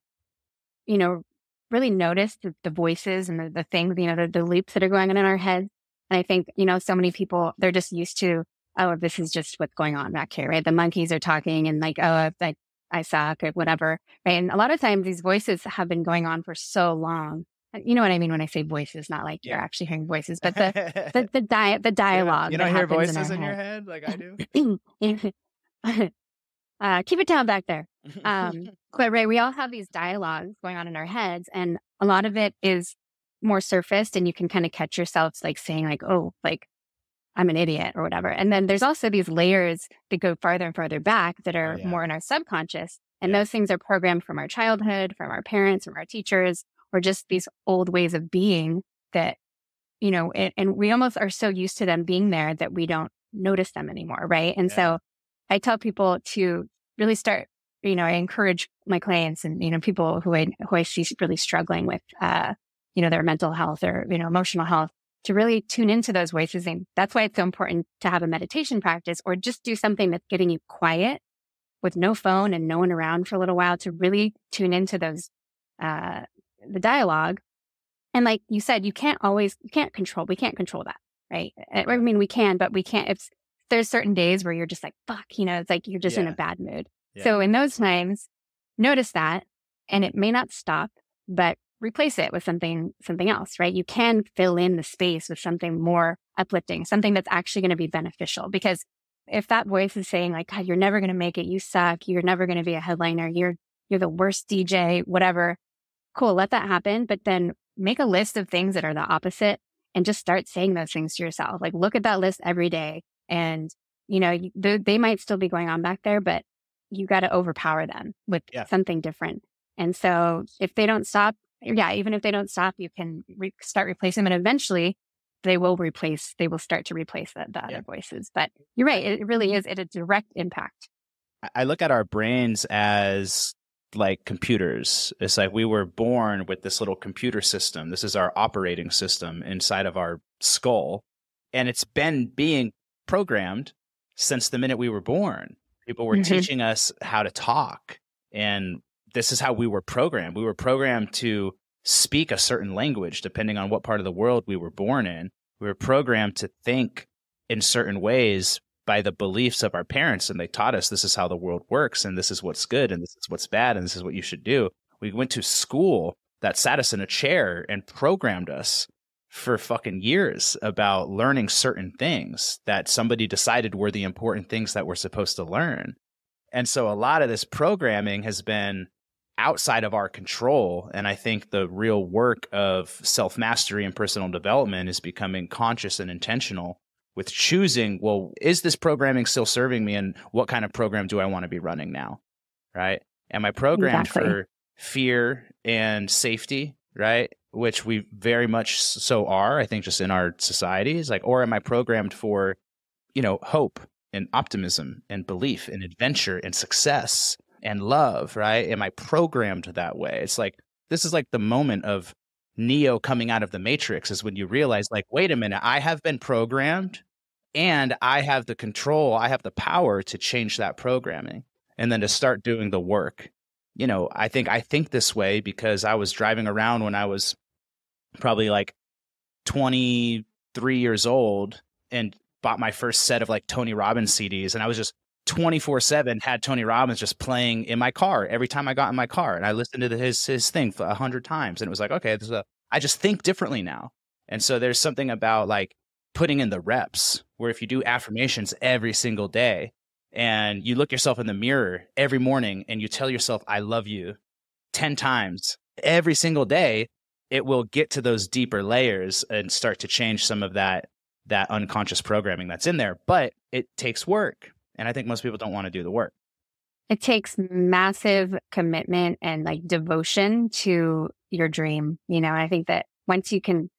you know, really notice the voices and the things, you know, the loops that are going on in our heads. And I think, you know, so many people, they're just used to, oh, this is just what's going on back here, right? The monkeys are talking and like, oh, I suck or whatever, right? And a lot of times these voices have been going on for so long. You know what I mean when I say voices, not like you're actually hearing voices, but the dialogue. You don't hear voices in your head like I do? Keep it down back there. But Ray, we all have these dialogues going on in our heads, and a lot of it is more surfaced, and you can kind of catch yourself like saying like, oh, like I'm an idiot or whatever. And then there's also these layers that go farther and farther back that are more in our subconscious. And those things are programmed from our childhood, from our parents, from our teachers, or just these old ways of being that, you know, and we almost are so used to them being there that we don't notice them anymore. Right. And so I tell people to really start, you know, I encourage my clients and, you know, people who I see really struggling with, you know, their mental health or, you know, emotional health, to really tune into those voices. And that's why it's so important to have a meditation practice or just do something that's getting you quiet with no phone and no one around for a little while to really tune into those, the dialogue. And like you said, we can't control that, right? I mean, we can, but we can't, if there's certain days where you're just like, fuck, you know, it's like you're just in a bad mood. So in those times, notice that, and it may not stop, but replace it with something else, right? You can fill in the space with something more uplifting, something that's actually going to be beneficial. Because if that voice is saying like, God, you're never going to make it, you suck, you're never going to be a headliner, you're the worst DJ, whatever, cool, let that happen. But then make a list of things that are the opposite and just start saying those things to yourself. Like look at that list every day, and you know, they might still be going on back there, but you got to overpower them with something different. And so if they don't stop, even if they don't stop, you can start replacing them, and eventually they will start to replace the other voices. But you're right. It really is a direct impact. I look at our brains as like computers. It's like we were born with this little computer system. This is our operating system inside of our skull. And it's been being programmed since the minute we were born. People were teaching us how to talk, and this is how we were programmed. We were programmed to speak a certain language depending on what part of the world we were born in. We were programmed to think in certain ways by the beliefs of our parents, and they taught us this is how the world works, and this is what's good, and this is what's bad, and this is what you should do. We went to school that sat us in a chair and programmed us for fucking years about learning certain things that somebody decided were the important things that we're supposed to learn. And so a lot of this programming has been outside of our control. And I think the real work of self-mastery and personal development is becoming conscious and intentional with choosing, well, is this programming still serving me? And what kind of program do I want to be running now? Right? Am I programmed for fear and safety? Right? Which we very much so are, I think, just in our societies. Like, or am I programmed for, hope and optimism and belief and adventure and success and love, right? Am I programmed that way? It's like, this is like the moment of Neo coming out of the Matrix, is when you realize, like, wait a minute, I have been programmed and I have the control, I have the power to change that programming and then to start doing the work. I think this way because I was driving around when I was probably like 23 years old and bought my first set of like Tony Robbins CDs. And I was just 24/7 had Tony Robbins just playing in my car every time I got in my car. And I listened to his thing for 100 times. And it was like, okay, I just think differently now. And so there's something about like putting in the reps where if you do affirmations every single day and you look yourself in the mirror every morning and you tell yourself, I love you 10 times every single day, it will get to those deeper layers and start to change some of that unconscious programming that's in there. But it takes work. And I think most people don't want to do the work. It takes massive commitment and like devotion to your dream, and I think that once you can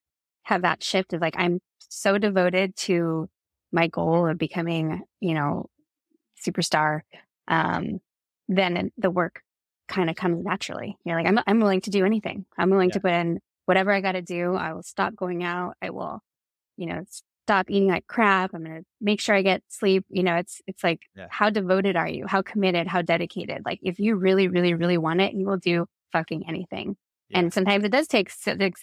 have that shift of like, I'm so devoted to my goal of becoming, superstar, then the work kind of comes naturally. You're like, I'm willing to do anything. I'm willing to put in whatever I got to do. I will stop going out. I will, stop eating like crap. I'm going to make sure I get sleep. It's like, how devoted are you? How committed, how dedicated? Like if you really, really, really want it, you will do fucking anything. Yeah. And sometimes it does take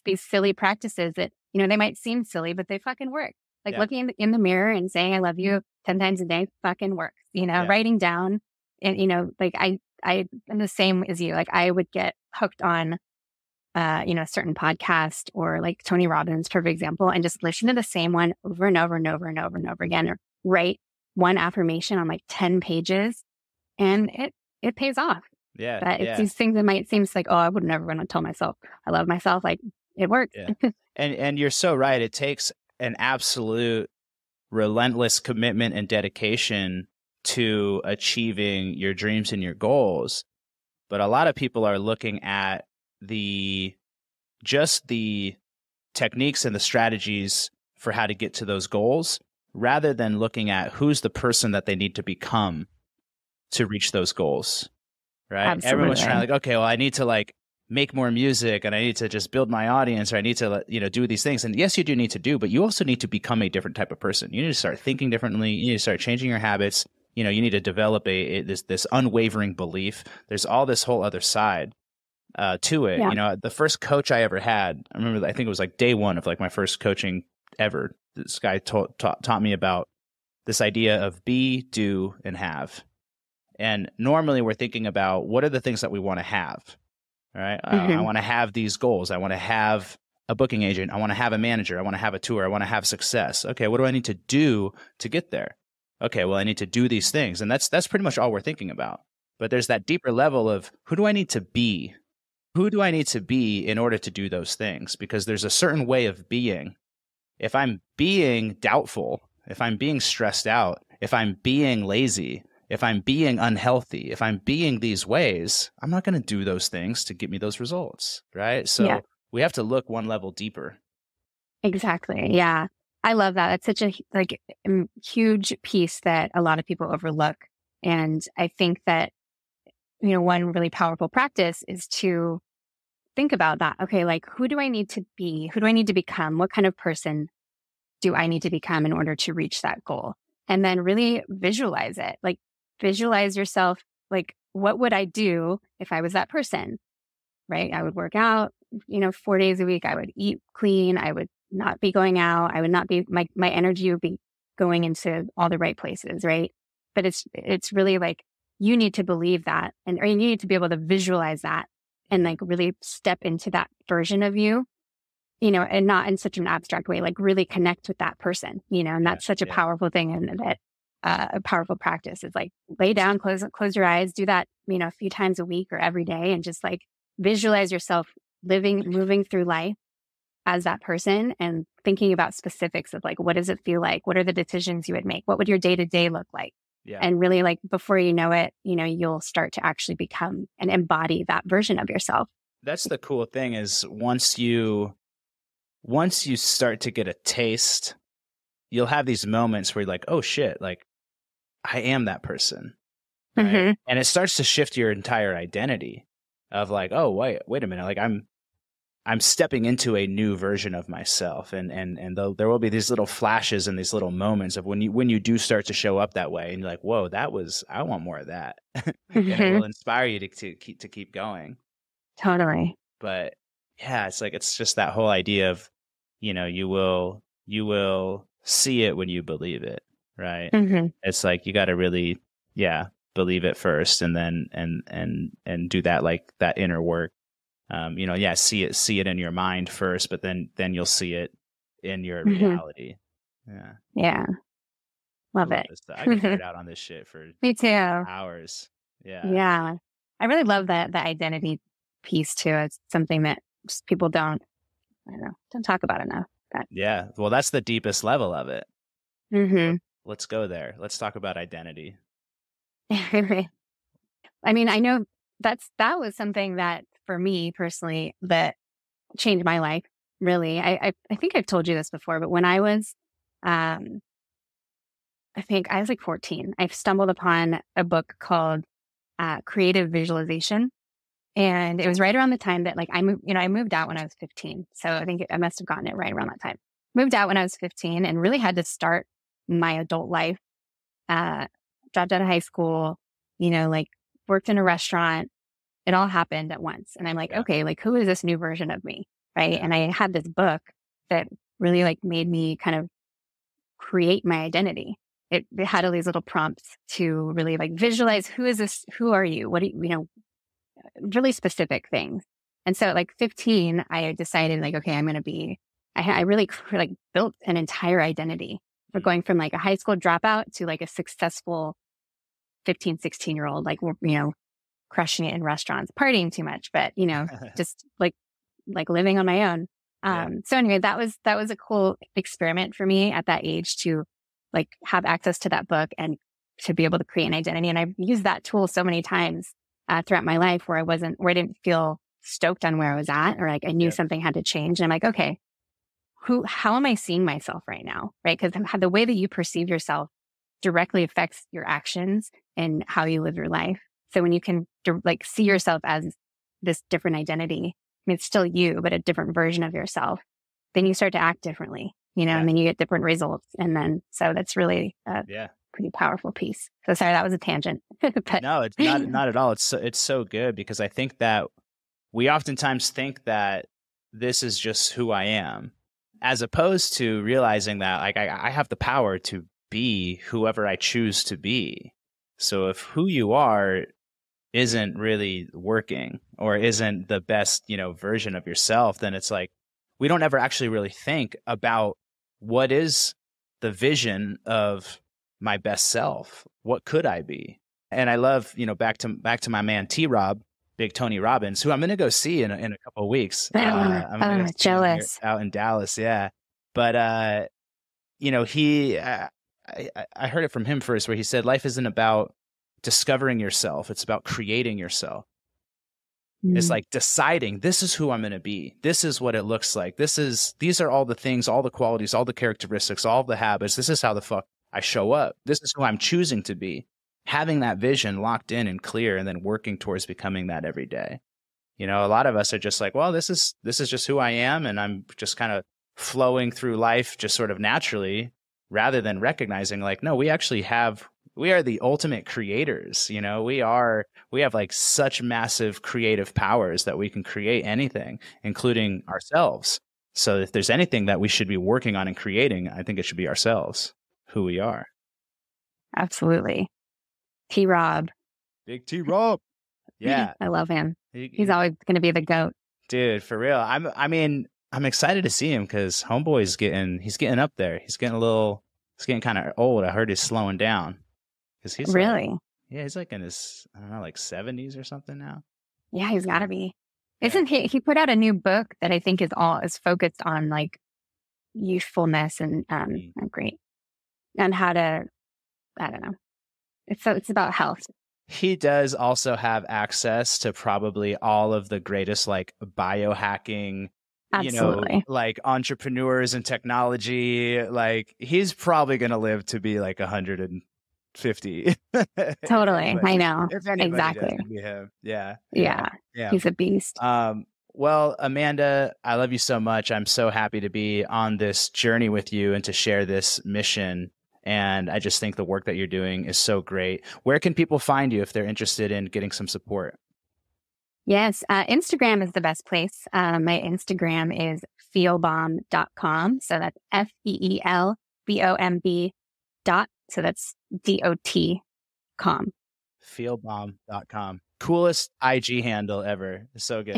these silly practices that, they might seem silly, but they fucking work. Like looking in the mirror and saying, I love you 10 times a day fucking works, writing down and, like I am the same as you. Like I would get hooked on, a certain podcast or like Tony Robbins, for example, and just listen to the same one over and over and over and over and over again, or write one affirmation on like 10 pages and it pays off. Yeah. But it's these things that might seem like, oh, I would never want to tell myself I love myself. Like it works. Yeah. And you're so right. It takes an absolute relentless commitment and dedication to achieving your dreams and your goals. But a lot of people are looking at the techniques and the strategies for how to get to those goals rather than looking at who's the person that they need to become to reach those goals. Right? Absolutely. Everyone's trying to like, okay, well, I need to like make more music and I need to just build my audience or I need to, do these things. And yes, you do need to do, but you also need to become a different type of person. You need to start thinking differently. You need to start changing your habits. You need to develop this unwavering belief. There's all this whole other side to it. Yeah. The first coach I ever had, I remember, I think it was like day one of like my first coaching ever. This guy taught me about this idea of be, do, and have. And normally we're thinking about what are the things that we want to have, right? I want to have these goals. I want to have a booking agent. I want to have a manager. I want to have a tour. I want to have success. Okay, what do I need to do to get there? Okay, well, I need to do these things. And that's pretty much all we're thinking about. But there's that deeper level of who do I need to be? Who do I need to be in order to do those things? Because there's a certain way of being. If I'm being doubtful, if I'm being stressed out, if I'm being lazy, if I'm being unhealthy, if I'm being these ways, I'm not going to do those things to get me those results, right? So we have to look one level deeper. Exactly. Yeah. I love that. It's such a huge piece that a lot of people overlook. And I think that, one really powerful practice is to think about that. Okay, like who do I need to be? Who do I need to become? What kind of person do I need to become in order to reach that goal? And then really visualize it. Like visualize yourself. Like, what would I do if I was that person? Right? I would work out, 4 days a week. I would eat clean. I would not be going out. I would not be, my energy would be going into all the right places. Right. But it's really like, you need to believe that or you need to be able to visualize that and like really step into that version of you, and not in such an abstract way, like really connect with that person, and that's such a powerful thing. And that a powerful practice. It's like lay down, close your eyes, do that, a few times a week or every day, and just like visualize yourself moving through life as that person and thinking about specifics of like, what does it feel like? What are the decisions you would make? What would your day to day look like? Yeah. And really, like, before you know it, you'll start to actually become and embody that version of yourself. That's the cool thing is once you start to get a taste, you'll have these moments where you're like, oh shit, like I am that person. Right? Mm-hmm. And it starts to shift your entire identity of like, oh, wait a minute. Like I'm stepping into a new version of myself. And there will be these little flashes and these little moments of when you do start to show up that way and you're like, whoa, I want more of that. And it will inspire you to keep going. Totally. But yeah, it's like, it's just that whole idea of, you will see it when you believe it. Right. Mm-hmm. It's like, you got to really, believe it first and then, and do that, like that inner work. See it in your mind first, but then you'll see it in your reality. Yeah. Yeah. Love it. I can nerd out on this shit for Me too. Hours. Yeah. Yeah. I really love the identity piece too. It's something that just people don't talk about enough. But. Yeah. Well, that's the deepest level of it. Mm-hmm. Let's go there. Let's talk about identity. I mean, I know that was something that for me personally that changed my life. Really, I think I've told you this before, but when I was, I think I was like 14, I stumbled upon a book called Creative Visualization, and it was right around the time that like I moved out when I was 15, so I think I must have gotten it right around that time. Moved out when I was 15, and really had to start my adult life. Dropped out of high school, like worked in a restaurant. It all happened at once. And I'm like, okay, like who is this new version of me? Right. And I had this book that really like made me kind of create my identity. It had all these little prompts to really like visualize, who is this? Who are you? What do you, really specific things. And so at like 15, I decided like, okay, I'm going to be, I really like built an entire identity. We're going from like a high school dropout to like a successful 15, 16-year-old, like, crushing it in restaurants, partying too much, but, just like living on my own. So anyway, that was a cool experiment for me at that age to like have access to that book and to be able to create an identity. And I've used that tool so many times throughout my life where I didn't feel stoked on where I was at, or like I knew something had to change. And I'm like, okay, how am I seeing myself right now? Right. Because the way that you perceive yourself directly affects your actions and how you live your life. So when you can like see yourself as this different identity, I mean, it's still you, but a different version of yourself, then you start to act differently, and then you get different results. And then, so that's really a pretty powerful piece. So sorry, that was a tangent. But... No, it's not at all. It's so good because I think that we oftentimes think that this is just who I am, as opposed to realizing that like I have the power to be whoever I choose to be. So if who you are isn't really working or isn't the best, version of yourself, then it's like we don't ever actually really think about what is the vision of my best self. What could I be? And I love, back to my man T-Rob, Big Tony Robbins, who I'm going to go see in a couple of weeks. I'm jealous. Out in Dallas, yeah. But I heard it from him first, where he said, "Life isn't about discovering yourself; it's about creating yourself." It's like deciding, this is who I'm going to be. This is what it looks like. These are all the things, all the qualities, all the characteristics, all the habits. This is how the fuck I show up. This is who I'm choosing to be. Having that vision locked in and clear, and then working towards becoming that every day. A lot of us are just like, well, this is just who I am, and I'm just kind of flowing through life just sort of naturally, rather than recognizing like, no, we are the ultimate creators. We have like such massive creative powers that we can create anything, including ourselves. So if there's anything that we should be working on and creating, I think it should be ourselves, who we are. Absolutely. T-Rob. Big T-Rob. Yeah. I love him. He's always going to be the GOAT. Dude, for real. I'm excited to see him because homeboy's getting up there. He's getting a little He's getting kind of old. I heard he's slowing down. Because he's really? Like, yeah, he's like in his, I don't know, like 70s or something now. Yeah, he's got to be. Isn't he put out a new book that I think is focused on like youthfulness and great, and how to, I don't know. It's about health. He does also have access to probably all of the greatest like biohacking, absolutely, like entrepreneurs and technology. Like he's probably going to live to be like 150. Totally. I know. Exactly. Him. Yeah. He's a beast. Well, Amanda, I love you so much. I'm so happy to be on this journey with you and to share this mission. And I just think the work that you're doing is so great. Where can people find you if they're interested in getting some support? Yes, Instagram is the best place. My Instagram is feelbomb.com. So that's FEELBOMB . So that's DOT.com. Feelbomb.com. Coolest IG handle ever. So good.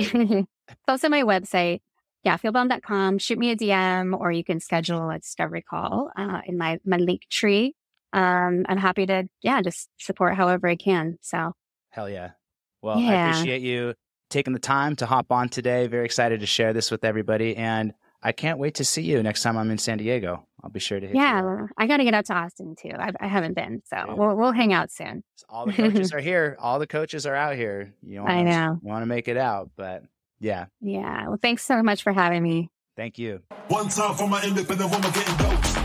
It's also my website. Yeah, feelbomb.com. Shoot me a DM, or you can schedule a discovery call in my link tree. I'm happy to, just support however I can. So hell yeah. Well, I appreciate you taking the time to hop on today. Very excited to share this with everybody. And I can't wait to see you next time I'm in San Diego. I'll be sure to hit you up. I got to get out to Austin too. I haven't been, so we'll hang out soon. All the coaches are here. All the coaches are out here. I know. You want to make it out, but yeah. Yeah. Well, thanks so much for having me. Thank you. One time for my independent woman getting dope.